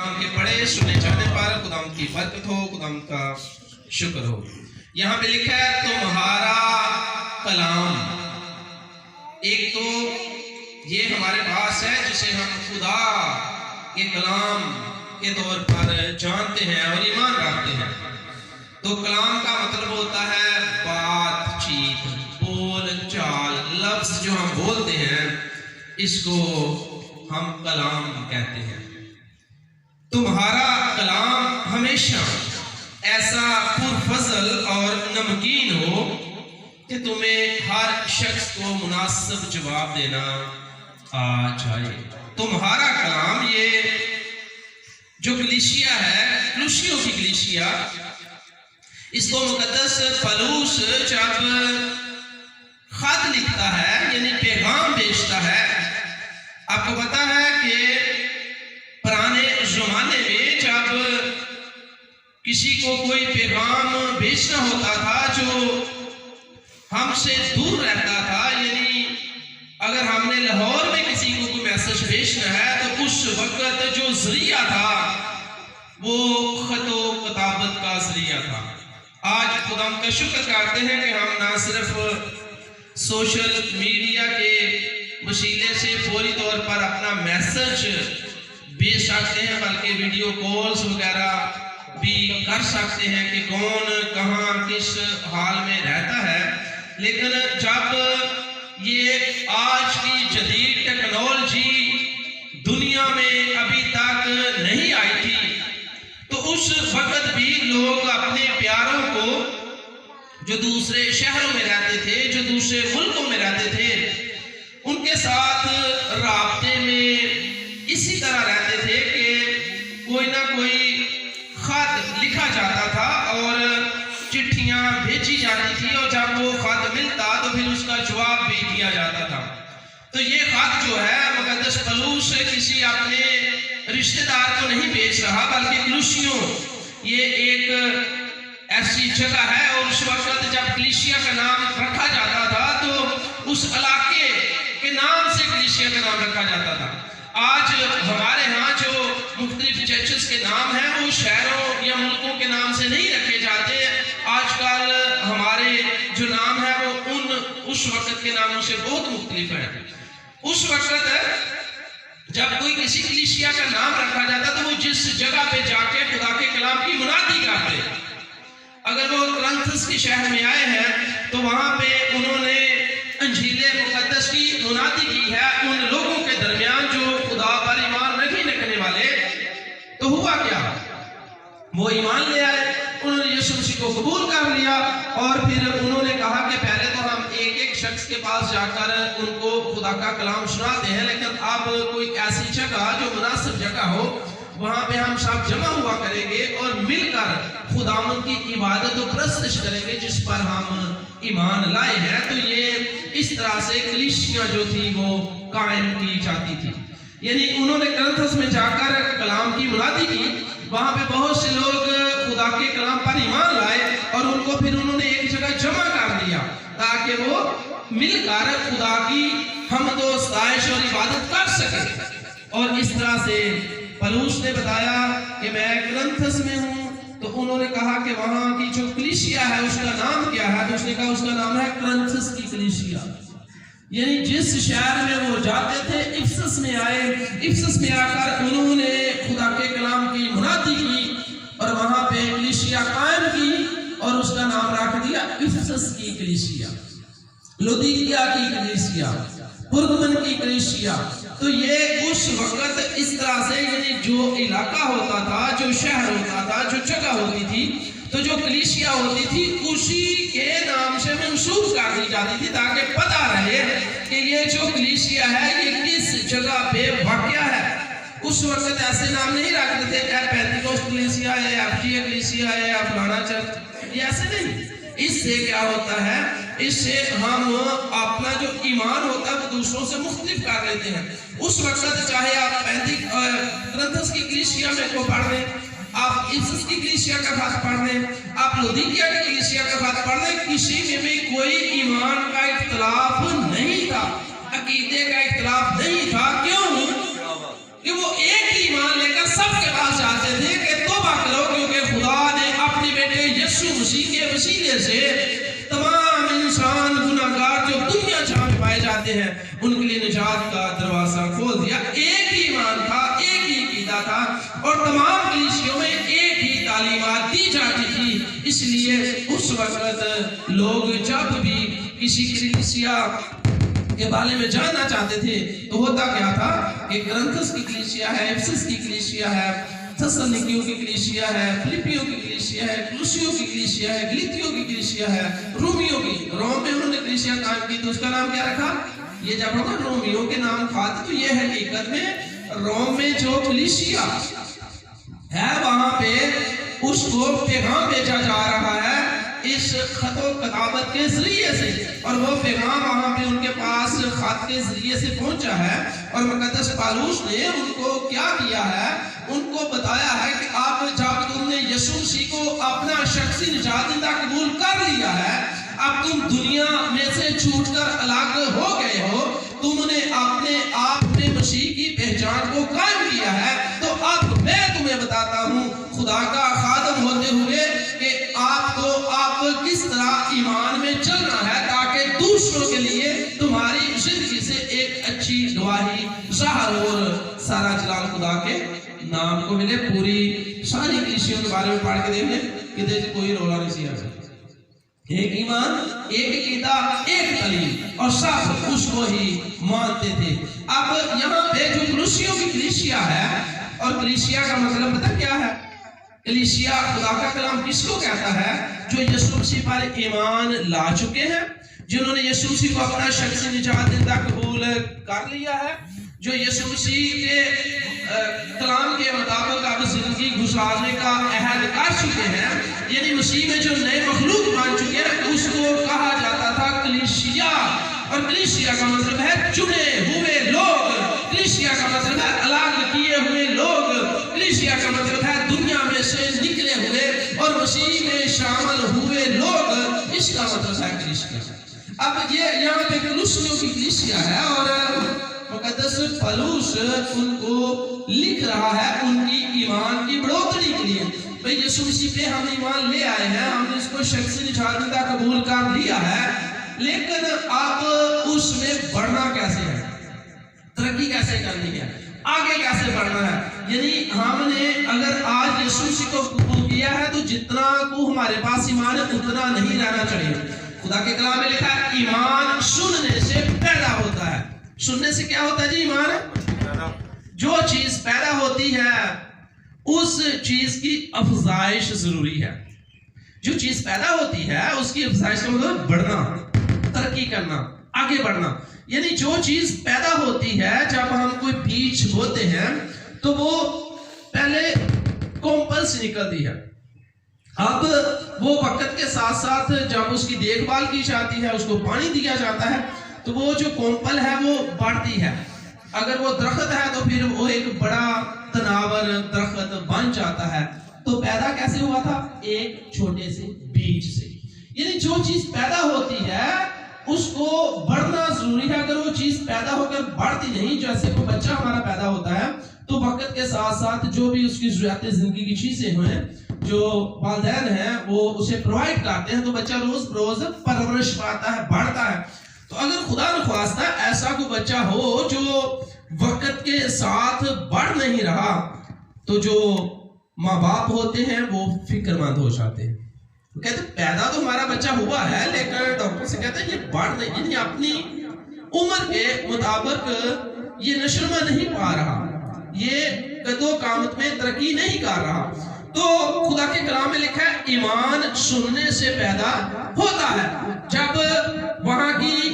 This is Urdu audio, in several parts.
کلام کے پڑھے سنے جانے پر خداوند کی برکت ہو، خداوند کا شکر ہو۔ یہاں پہ لکھا ہے تمہارا کلام۔ ایک تو یہ ہمارے پاس ہے جسے ہم خدا کے کلام کے طور پر جانتے ہیں اور ایمان رکھتے ہیں۔ تو کلام کا مطلب ہوتا ہے بات چیت، بول چال، لفظ جو ہم بولتے ہیں اس کو ہم کلام کہتے ہیں۔ تمہارا کلام ہمیشہ ایسا پرفضل اور نمکین ہو کہ تمہیں ہر شخص کو مناسب جواب دینا آ جائے۔ تمہارا کلام، یہ جو کلیسیا ہے، کلوسیوں کی کلیسیا، اس کو مقدس پولس جب خط لکھتا ہے یعنی پیغام بھیجتا ہے، آپ کو پتا ہے کہ پرانے زمانے میں جب کسی کو کوئی پیغام بھیجنا ہوتا تھا جو ہم سے دور رہتا تھا، یعنی اگر ہم نے لاہور میں کسی کو کوئی میسج بھیجنا ہے تو اس وقت جو ذریعہ تھا وہ خط و کتابت کا ذریعہ تھا۔ آج خدا کا شکر کرتے ہیں کہ ہم نہ صرف سوشل میڈیا کے وسیلے سے فوری طور پر اپنا میسج بھیج سکتے ہیں بلکہ ویڈیو کالز وغیرہ بھی کر سکتے ہیں کہ کون کہاں کس حال میں رہتا ہے۔ لیکن جب یہ آج کی جدید ٹیکنالوجی دنیا میں ابھی تک نہیں آئی تھی تو اس وقت بھی لوگ اپنے پیاروں کو جو دوسرے شہروں میں رہتے تھے، جو دوسرے ملکوں میں رہتے تھے، ان کے ساتھ رابطے میں اسی طرح رہتے تھے کہ کوئی نہ کوئی خط لکھا جاتا تھا اور چٹھیاں بھیجی جاتی تھی، اور جب وہ خط ملتا تو پھر اس کا جواب بھی دیا جاتا تھا۔ تو یہ خط جو ہے مقدس پولس کسی اپنے رشتہ دار کو نہیں بھیج رہا بلکہ کلوسیوں، یہ ایک ایسی جگہ ہے، اور اس وقت جب کلیسیا کا نام رکھا جاتا تھا تو اس علاقے کے نام سے کلیسیا کا نام رکھا جاتا تھا۔ آج ہمارے ہاں جو مختلف چرچز کے نام ہیں وہ شہروں یا ملکوں کے نام سے نہیں رکھے جاتے، آج کل ہمارے جو نام ہے وہ اس وقت کے ناموں سے بہت مختلف ہیں۔ اس وقت جب کوئی کسی کلیسیا کا نام رکھا جاتا تو وہ جس جگہ پہ جا کے خدا کے کلام کی منادی کرتے، اگر وہ کرنتھس کے شہر میں آئے ہیں تو وہاں پہ انہوں نے انجیل مقدس کی منادی کی ہے ان لوگوں کے درمیان جو خدا پر ایمان نہیں رکھنے والے۔ تو ہوا کیا؟ وہ ایمان لے آئے، انہوں نے یسوع مسیح کو قبول کر لیا، اور پھر انہوں نے کہا کہ پہلے تو ہم ایک ایک شخص کے پاس جا کر ان کو خدا کا کلام سناتے ہیں، لیکن اب کوئی ایسی جگہ جو مناسب جگہ ہو وہاں پہ ہم سب جمع ہوا کریں گے اور مل کر خداوند کی عبادت و پرستش کریں گے جس پر ہم ایمان لائے ہیں۔ تو یہ اس طرح سے کلیسیا جو تھی وہ قائم کی جاتی تھی، یعنی انہوں نے کرنتھس میں جا کر کلام کی منادی کی، وہاں پہ بہت سے لوگ خدا کے کلام پر ایمان لائے اور ان کو پھر انہوں نے ایک جگہ جمع کر دیا تاکہ وہ مل کر خدا کی حمد و ستائش اور عبادت کر سکے۔ اور اس طرح سے پولس نے بتایا کہ میں کرنتھس میں ہوں، تو انہوں نے کہا کہ وہاں کی جو کلیسیا ہے اس کا نام کیا ہے، تو اس نے کہا اس کا نام ہے کرنتھس کی کلیسیا، یعنی جس شہر میں وہ جاتے تھے افسس میں آئے، افسس میں آ کر انہوں نے خدا کے کلام کی منادی کی اور وہاں پہ کلیسیا قائم کی اور اس کا نام رکھ دیا افسس کی کلیسیا، لودیکیا کی کلیسیا، پرگمن کی کلیسیا۔ تو یہ اس وقت اس طرح سے یعنی جو علاقہ ہوتا تھا، جو شہر ہوتا تھا، جو جگہ ہوتی تھی، تو جو کلیسیا ہوتی تھی اسی کے نام سے منسوب کر دی جاتی تھی تاکہ پتہ رہے کہ یہ جو کلیسیا ہے یہ کس جگہ پہ واقع ہے۔ اس وقت ایسے نام نہیں رکھتے تھے کہ پینتیکوست کلیسیا ہے، ایف جی اے کلیسیا ہے یا فلانا چرچ، یہ ایسے نہیں۔ اس سے کیا ہوتا ہے، اس سے ہم اپنا جو ایمان ہوتا ہے وہ دوسروں سے مختلف کر لیتے ہیں۔ اس وقت چاہے آپ کرنتھس کی کلیسیا میں کو پڑھ لیں، آپ افسس کی کلیسیا کا خط پڑھ لیں، آپ لودیکیا کی کلیسیا کا خط پڑھ لیں، کسی میں بھی کوئی ایمان کا اختلاف نہیں تھا، عقیدے کا اختلاف نہیں تھا۔ کیوں؟ کہ وہ ایک ایمان لے کر سب کے پاس وسیلے سے تمام انسان گناہگار جو دنیا جہاں میں پائے جاتے ہیں ان کے لیے نجات کا دروازہ کھول دیا۔ ایک ہی ایمان تھا، ایک ہی عقیدہ تھا، اور تمام کلیسیوں میں ایک ہی تعلیمات دی جاتی تھی۔ اس لیے اس وقت لوگ جب بھی کسی کلیسیا کے بارے میں جاننا چاہتے تھے تو ہوتا کیا تھا کہ کرنتھس کی کلیسیا ہے، افسس کی کلیسیا ہے، تسلونیکیوں کی کلیسیا ہے، فلپیوں کی کلیسیا ہے، کولوسیوں کی کلیسیا ہے، گلیتیوں کی کلیسیا ہے، رومیوں کی۔ روم میں انہوں نے کلیسیا قائم کی تو اس کا نام کیا رکھا؟ یہ جب ہم رومیوں کے نام کھاتے تو یہ حقیقت میں روم میں جو کلیسیا ہے وہاں پہ اس کو پیغام بھیجا جا رہا ہے اس خط و کتابت کے ذریعے سے، اور وہ پیغام وہاں پہ ان کے پاس خط کے ذریعے سے پہنچا ہے، اور مقدس پالوس نے ان کو کیا کیا ہے؟ ان کو بتایا ہے کہ آپ جب تم نے یسوع مسیح کو اپنا شخصی نجات دہندہ قبول کر لیا ہے، اب تم دنیا میں سے چھوٹ کر الگ ہو گئے ہو، تم نے اپنے آپ میں مسیح کی پہچان کو قائم کیا ہے، تو اب میں تمہیں بتاتا ہوں خدا کا خادم ہوتے ہوئے کہ آپ کو کس طرح ایمان میں چلنا ہے تاکہ دوسروں کے لیے تمہاری زندگی سے ایک اچھی گواہی ظاہر ہو اور سارا جلال خدا کے نام کو ملے۔ پوری ساری کلیسیوں کے بارے میں پڑھ کے دیکھیں کہ دیکھیں کوئی رولا نہیں سی آتا، ایک ایمان، ایک عقیدہ، ایک تعلیم، اور سب اس کو ہی مانتے تھے۔ اب یہاں پہ جو کولوسیوں کی کلیسیا ہے، اور کلیسیا کا مطلب پتہ کیا ہے؟ کلیسیا خدا کا کلام کس کو کہتا ہے؟ جو یسوع مسیح پر ایمان لا چکے ہیں، جنہوں نے یسوع مسیح کو اپنا شخصی نجات دہندہ قبول کر لیا ہے، جو یسوع مسیح کے کلام کے مطابق اب زندگی گزارنے کا عہد کر چکے ہیں، یعنی مسیح میں جو نئے مخلوق بن چکے ہیں، اس کو کہا جاتا تھا کلیسیا۔ اور کلیسیا کا مطلب ہے چنے ہوئے لوگ، کلیسیا کا مطلب ہے الگ کیے ہوئے لوگ، کلیسیا کا مطلب ہے دنیا میں سے نکلے ہوئے اور مسیح میں شامل ہوئے لوگ، اس کا مطلب ہے کلیسیا۔ اب یہ یہاں پہ کولوسیوں کی کلیسیا ہے، اور مقدس پالوس ان کو لکھ رہا ہے ان کی ایمان کی بڑھوتری کے لیے۔ بھئی یسوع مسیح پہ ہم ایمان لے آئے ہیں، ہم نے اس کو شخصی نجات دہندہ قبول کر لیا ہے، لیکن اب اس میں بڑھنا کیسے ہے؟ ترقی کیسے کرنی ہے؟ آگے کیسے بڑھنا ہے؟ یعنی ہم نے اگر آج یسوع مسیح کو قبول کیا ہے تو جتنا کو ہمارے پاس ایمان ہے اتنا نہیں رہنا چاہیے۔ خدا کے کلام میں لکھا ہے ایمان سننے سے پیدا ہوتا ہے۔ سننے سے کیا ہوتا ہے جی؟ ایمان۔ جو چیز پیدا ہوتی ہے اس چیز کی افزائش ضروری ہے۔ جو چیز پیدا ہوتی ہے اس کی افزائش کا مطلب بڑھنا، ترقی کرنا، آگے بڑھنا۔ یعنی جو چیز پیدا ہوتی ہے، جب ہم کوئی بیج بوتے ہیں تو وہ پہلے کومپل سے نکلتی ہے، اب وہ وقت کے ساتھ ساتھ جب اس کی دیکھ بھال کی جاتی ہے، اس کو پانی دیا جاتا ہے، تو وہ جو کومپل ہے وہ بڑھتی ہے۔ اگر وہ درخت ہے تو پھر وہ ایک بڑا تناور درخت بن جاتا ہے۔ تو پیدا کیسے ہوا تھا؟ ایک چھوٹے سے بیج سے۔ یعنی جو چیز پیدا ہوتی ہے اس کو بڑھنا ضروری ہے۔ اگر وہ چیز پیدا ہو کر بڑھتی نہیں، جیسے کوئی بچہ ہمارا پیدا ہوتا ہے تو وقت کے ساتھ ساتھ جو بھی اس کی ضروریات زندگی کی چیزیں ہیں جو والدین ہیں وہ اسے پرووائڈ کرتے ہیں، تو بچہ روز بروز پرورش پاتا ہے، بڑھتا ہے۔ تو اگر خدا نخواستہ ایسا کوئی بچہ ہو جو وقت کے ساتھ بڑھ نہیں رہا، تو جو ماں باپ ہوتے ہیں وہ فکر مند ہو جاتے ہیں، وہ کہتے ہیں پیدا تو ہمارا بچہ ہوا ہے لیکن ڈاکٹر سے کہتے ہیں یہ بڑھ نہیں، یعنی اپنی عمر کے مطابق یہ نشوما نہیں پا رہا، یہ قد و قامت میں ترقی نہیں کر رہا۔ تو خدا کے کلام میں لکھا ہے ایمان سننے سے پیدا ہوتا ہے۔ جب وہاں کی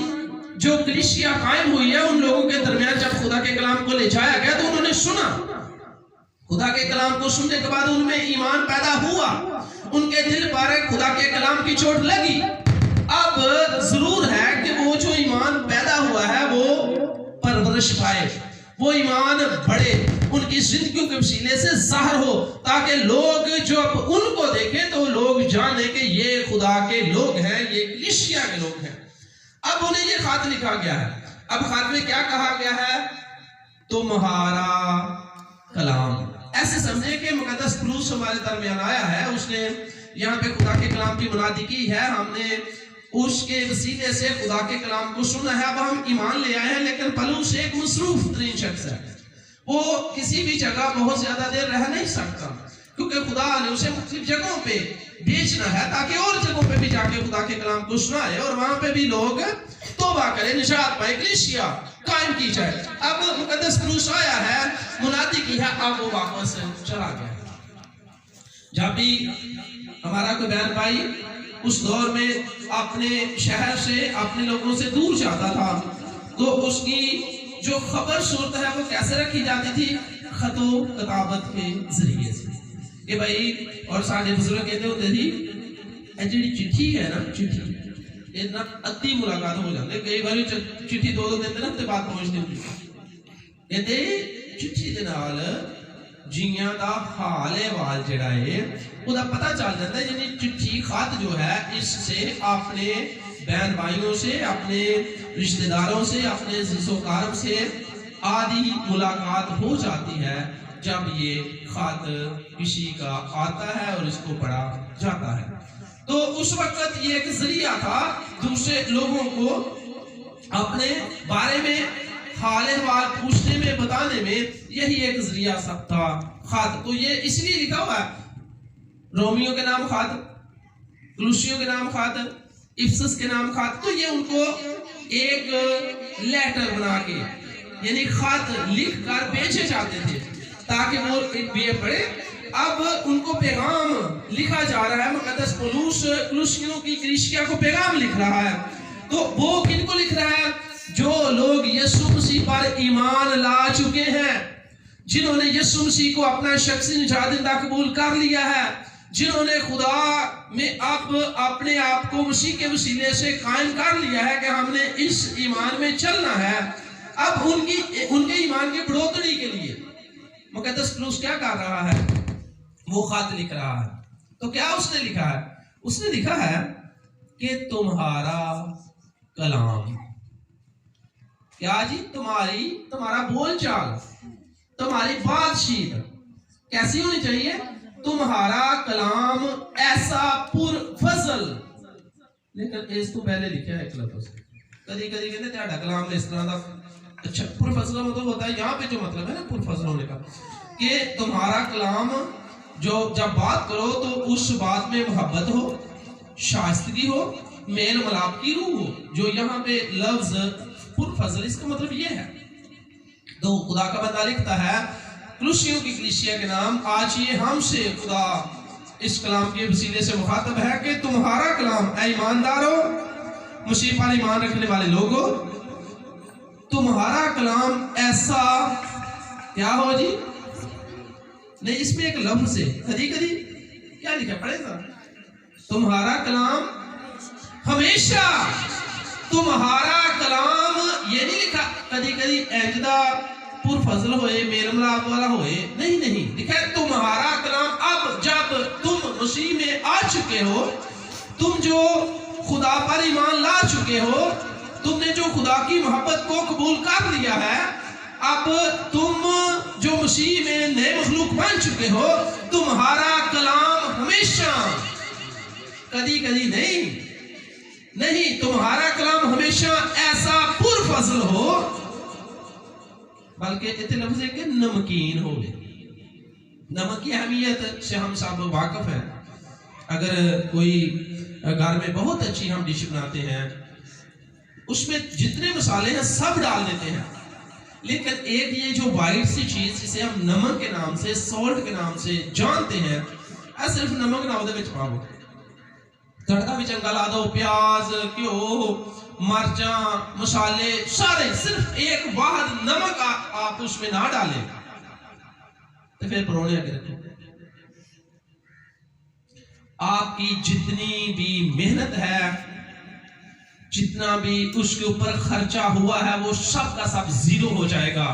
جو کلیسیا قائم ہوئی ہے ان لوگوں کے درمیان جب خدا کے کلام کو لے جایا گیا تو انہوں نے سنا، خدا کے کلام کو سننے کے بعد ان میں ایمان پیدا ہوا، ان کے دل پر خدا کے کلام کی چوٹ لگی۔ اب ضرور ہے کہ وہ جو ایمان پیدا ہوا ہے وہ پرورش پائے، وہ ایمان بڑھے، ان کی زندگیوں کے وسیلے سے ظاہر ہو، تاکہ لوگ جب ان کو دیکھیں تو لوگ جانیں کہ یہ خدا کے لوگ ہیں، یہ کلیسیا کے لوگ ہیں۔ اب انہیں یہ خط لکھا گیا ہے۔ اب خط میں کیا کہا گیا ہے؟ تمہارا کلام۔ ایسے سمجھے کہ مقدس پالوس ہمارے درمیان آیا ہے، اس نے یہاں پہ خدا کے کلام کی منادی کی ہے، ہم نے اس کے وسیلے سے خدا کے کلام کو سنا ہے، اب ہم ایمان لے آئے ہیں، لیکن پلوس ایک مصروف ترین شخص ہے، وہ کسی بھی جگہ بہت زیادہ دیر رہ نہیں سکتا، کیونکہ خدا نے اسے مختلف جگہوں پہ بھیجنا ہے تاکہ اور جگہوں پہ بھی جا کے خدا کے کلام کو سنائے اور وہاں پہ بھی لوگ توبہ کریں، نجات پائے، کلیسیا قائم کی جائے۔ اب مقدس پلوس آیا ہے، منادی کی ہے، اب وہ واپس چلا گیا۔ جب بھی ہمارا کوئی بہن بھائی اس دور میں اپنے شہر سے، اپنے لوگوں سے دور جاتا تھا تو اس کی جو خبر صورت ہے وہ کیسے رکھی جاتی تھی؟ خط و کتابت کے ذریعے سے کہ بھائی، اور سارے بزرگ کہتے ہوتے تھی جی چٹھی ہے نا، چٹھی اتنا ادھی ملاقات ہو جاتی، کئی بار چٹھی دو دن نا ہفتے بعد پہنچتی ہوتی، کہتے چٹھی دے نال جیاں دا حال احوال جڑا ہے وہ دا پتہ چل جاتا ہے، یعنی چٹھی خط جو ہے اس سے اپنے بہن بھائیوں سے، اپنے رشتہ داروں سے، اپنے عزیز و کرام سے آدھی ملاقات ہو جاتی ہے جب یہ خط کسی کا آتا ہے اور اس کو پڑھا جاتا ہے۔ تو اس وقت یہ ایک ذریعہ تھا دوسرے لوگوں کو اپنے بارے میں حال احوال پوچھنے میں، بتانے میں، یہی ایک ذریعہ سب تھا خط۔ تو یہ اس لیے لکھا ہوا ہے، رومیوں کے نام خط، کلوسیوں کے نام خط، افسس کے نام خط، تو یہ ان کو ایک لیٹر بنا کے، یعنی خط لکھ کر بھیجے جاتے تھے تاکہ وہ ایک بھی پڑھے۔ اب ان کو پیغام لکھا جا رہا ہے، مقدس پولس کلوسیوں کی کلیسیا کو پیغام لکھ رہا ہے، تو وہ کن کو لکھ رہا ہے؟ جو لوگ یسوع مسیح پر ایمان لا چکے ہیں، جنہوں نے یسوع مسیح کو اپنا شخصی نجات دہندہ قبول کر لیا ہے، جنہوں نے خدا میں اب اپنے آپ کو مسیح کے وسیلے سے قائم کر لیا ہے کہ ہم نے اس ایمان میں چلنا ہے۔ اب ان کے ایمان کی بڑھوتری کے لیے مقدس پولس کیا کر رہا ہے؟ وہ خط لکھ رہا ہے۔ تو کیا اس نے لکھا ہے؟ اس نے لکھا ہے کہ تمہارا کلام، کیا جی؟ تمہارا بول چال، تمہاری بات چیت کیسی ہونی چاہیے؟ تمہارا کلام ایسا پر فضل، لیکن اس تو پہلے لکھا ہے ایک لفظ، کدی کہتے تھے کلام اس طرح دا، اچھا پر فضل مطلب ہوتا ہے یہاں پہ جو مطلب ہے نا پر فضل ہونے کا، کہ تمہارا کلام جو جب بات کرو تو اس بات میں محبت ہو، شائستگی ہو، میل ملاپ کی روح ہو، جو یہاں پہ لفظ پر فضل، اس کا مطلب یہ ہے۔ تو خدا کا بندہ لکھتا ہے کلوسیوں کی کلیسیا کے نام، آج یہ ہم سے خدا اس کلام کے وسیلے سے مخاطب ہے کہ تمہارا کلام، اے ایماندارو، مسیح پر ایمان رکھنے والے لوگوں، تمہارا کلام ایسا کیا ہو جی؟ نہیں، اس میں ایک لفظ ہے، کدی کیا لکھا پڑھے گا؟ تمہارا کلام ہمیشہ، تمہارا کلام یہ نہیں لکھا کدی اینجدہ پر فضل ہوئے، میرا ملاپ والا ہوئے، نہیں لکھا ہے تمہارا کلام۔ اب جب تم مسیح میں آ چکے ہو، تم جو خدا پر ایمان لا چکے ہو، تم نے جو خدا کی محبت کو قبول کر لیا ہے، اب تم جو مسیح میں نئے مخلوق بن چکے ہو، تمہارا کلام ہمیشہ، کدی نہیں، تمہارا کلام ہمیشہ ایسا پر فضل ہو، بلکہ اتنے لفظ ہے کہ نمکین ہو۔ نمک کی اہمیت سے ہم سب واقف ہیں۔ اگر کوئی گھر میں بہت اچھی ہم ڈش بناتے ہیں، اس میں جتنے مسالے ہیں سب ڈال دیتے ہیں، لیکن ایک یہ جو وائٹ سی چیز جسے ہم نمک کے نام سے، سالٹ کے نام سے جانتے ہیں، صرف نمک نہ ہوتے بچ پاؤ، تڑکا بھی چنگا لا دو، پیاز، گھیو، مرچاں، مسالے سارے، صرف ایک واحد نمک آپ اس میں نہ ڈالیں تو پھر پرونے آگے رکھیں۔ آپ کی جتنی بھی محنت ہے، جتنا بھی اس کے اوپر خرچہ ہوا ہے، وہ سب کا سب زیرو ہو جائے گا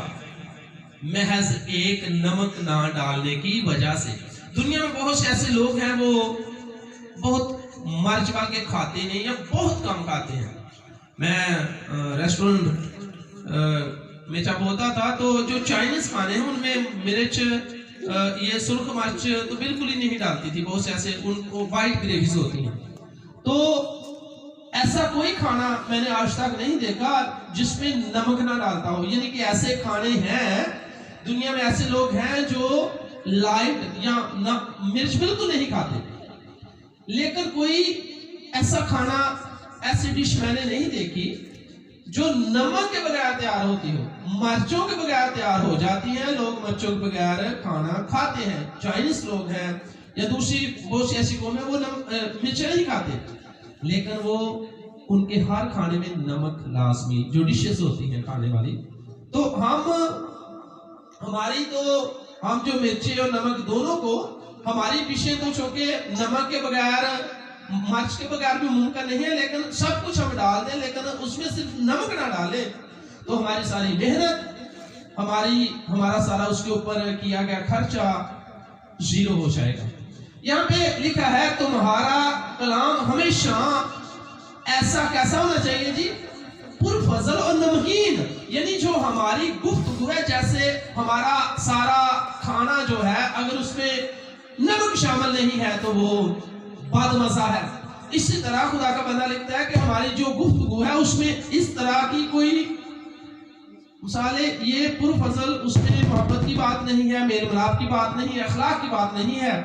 محض ایک نمک نہ ڈالنے کی وجہ سے۔ دنیا میں بہت سے ایسے لوگ ہیں وہ بہت مرچ ڈال کے کھاتے نہیں یا بہت کم کھاتے ہیں۔ میں ریسٹورنٹ میں جب ہوتا تھا تو جو چائنیز کھانے ہیں ان میں مرچ یہ سرخ مرچ تو بالکل ہی نہیں ڈالتی تھی، بہت سے ایسے ان کو وائٹ گریویز ہوتی ہیں. تو ایسا کوئی کھانا میں نے آج تک نہیں دیکھا جس میں نمک نہ ڈالتا ہو. یعنی کہ ایسے کھانے ہیں دنیا میں، ایسے لوگ ہیں جو لائٹ یا مرچ بالکل نہیں کھاتے، لیکن کوئی ایسا کھانا، ایسی ڈش میں نے نہیں دیکھی جو نمک کے بغیر تیار ہوتی ہو. مرچوں کے بغیر تیار ہو جاتی ہیں. لوگ مرچوں کے بغیر کھانا کھاتے ہیں. چائنیز لوگ ہیں یا دوسری بہت سی ایسی قوم ہے وہ مرچ نہیں کھاتے، لیکن وہ ان کے ہر کھانے میں نمک لازمی، جو ڈشز ہوتی ہیں کھانے والی. تو ہم جو مرچی اور نمک دونوں کو، ہماری ڈشیں تو چونکہ نمک کے بغیر، مرچ کے بغیر بھی ممکن نہیں ہے، لیکن سب کچھ ہم ڈال دیں لیکن اس میں صرف نمک نہ ڈالیں تو ہماری ساری محنت، ہمارا سارا اس کے اوپر کیا گیا خرچہ زیرو ہو جائے گا. یہاں پہ لکھا ہے تمہارا کلام ہمیشہ ایسا کیسا ہونا چاہیے جی؟ پرفضل اور نمکین. یعنی جو ہماری گفتگو ہے، جیسے ہمارا سارا کھانا جو ہے اگر اس میں نمک شامل نہیں ہے تو وہ بد مزہ ہے. اسی طرح خدا کا بندہ لکھتا ہے کہ ہماری جو گفتگو ہے اس میں اس طرح کی کوئی مثالیں، یہ پرفضل، اس میں محبت کی بات نہیں ہے، میل ملاپ کی بات نہیں ہے، اخلاق کی بات نہیں ہے،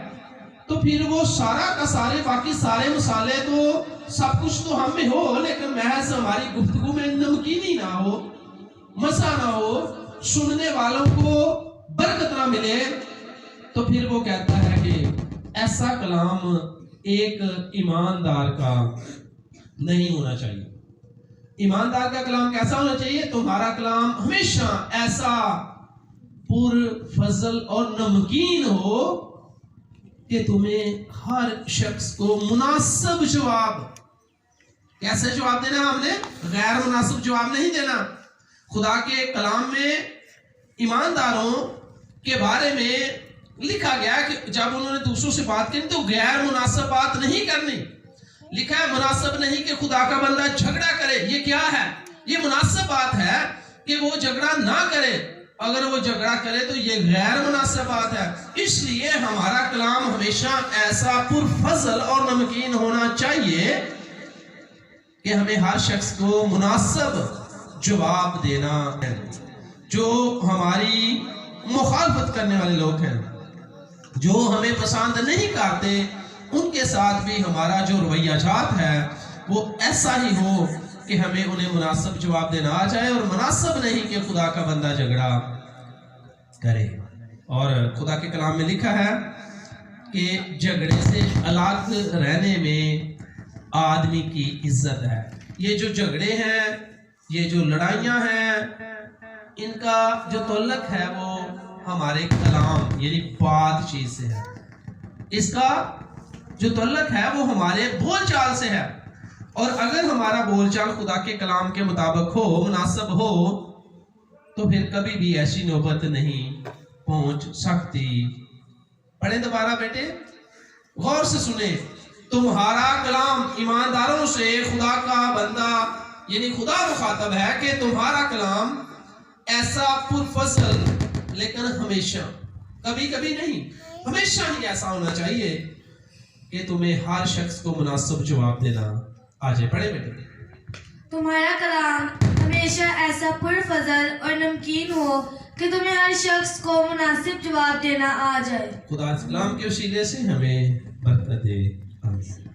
تو پھر وہ سارا کا سارے باقی سارے مسالے تو سب کچھ تو ہم میں ہو، لیکن محض ہماری گفتگو میں نمکینی نہ ہو، مزہ نہ ہو، سننے والوں کو برکت نہ ملے، تو پھر وہ کہتا ہے کہ ایسا کلام ایک ایماندار کا نہیں ہونا چاہیے. ایماندار کا کلام کیسا ہونا چاہیے؟ تمہارا کلام ہمیشہ ایسا پر فضل اور نمکین ہو کہ تمہیں ہر شخص کو مناسب جواب. کیسے جواب دینا؟ ہم نے غیر مناسب جواب نہیں دینا. خدا کے کلام میں ایمانداروں کے بارے میں لکھا گیا کہ جب انہوں نے دوسروں سے بات کرنی تو غیر مناسب بات نہیں کرنی. لکھا ہے مناسب نہیں کہ خدا کا بندہ جھگڑا کرے. یہ کیا ہے؟ یہ مناسب بات ہے کہ وہ جھگڑا نہ کرے. اگر وہ جھگڑا کرے تو یہ غیر مناسب بات ہے. اس لیے ہمارا کلام ہمیشہ ایسا پرفضل اور نمکین ہونا چاہیے کہ ہمیں ہر شخص کو مناسب جواب دینا ہے. جو ہماری مخالفت کرنے والے لوگ ہیں، جو ہمیں پسند نہیں کرتے، ان کے ساتھ بھی ہمارا جو رویہ جات ہے وہ ایسا ہی ہو کہ ہمیں انہیں مناسب جواب دینا آ جائے، اور مناسب نہیں کہ خدا کا بندہ جھگڑا کرے. اور خدا کے کلام میں لکھا ہے کہ جھگڑے سے الگ رہنے میں آدمی کی عزت ہے. یہ جو جھگڑے ہیں، یہ جو لڑائیاں ہیں، ان کا جو تعلق ہے وہ ہمارے کلام یعنی بات چیز سے ہے. اس کا جو تعلق ہے وہ ہمارے بول چال سے ہے. اور اگر ہمارا بول چال خدا کے کلام کے مطابق ہو، مناسب ہو، تو پھر کبھی بھی ایسی نوبت نہیں پہنچ سکتی. پڑھیں دوبارہ بیٹے، غور سے سنیں. تمہارا کلام، ایمانداروں سے خدا کا بندہ یعنی خدا مخاطب ہے کہ تمہارا کلام ایسا پرفضل، لیکن ہمیشہ، کبھی کبھی نہیں، ہمیشہ ہی ایسا ہونا چاہیے کہ تمہیں ہر شخص کو مناسب جواب دینا آ جائے. پڑھے بیٹے. تمہارا کلام ہمیشہ ایسا پرفضل اور نمکین ہو کہ تمہیں ہر شخص کو مناسب جواب دینا آ جائے. خدا اس کلام کے وسیلے سے ہمیں برکت دے. آمین.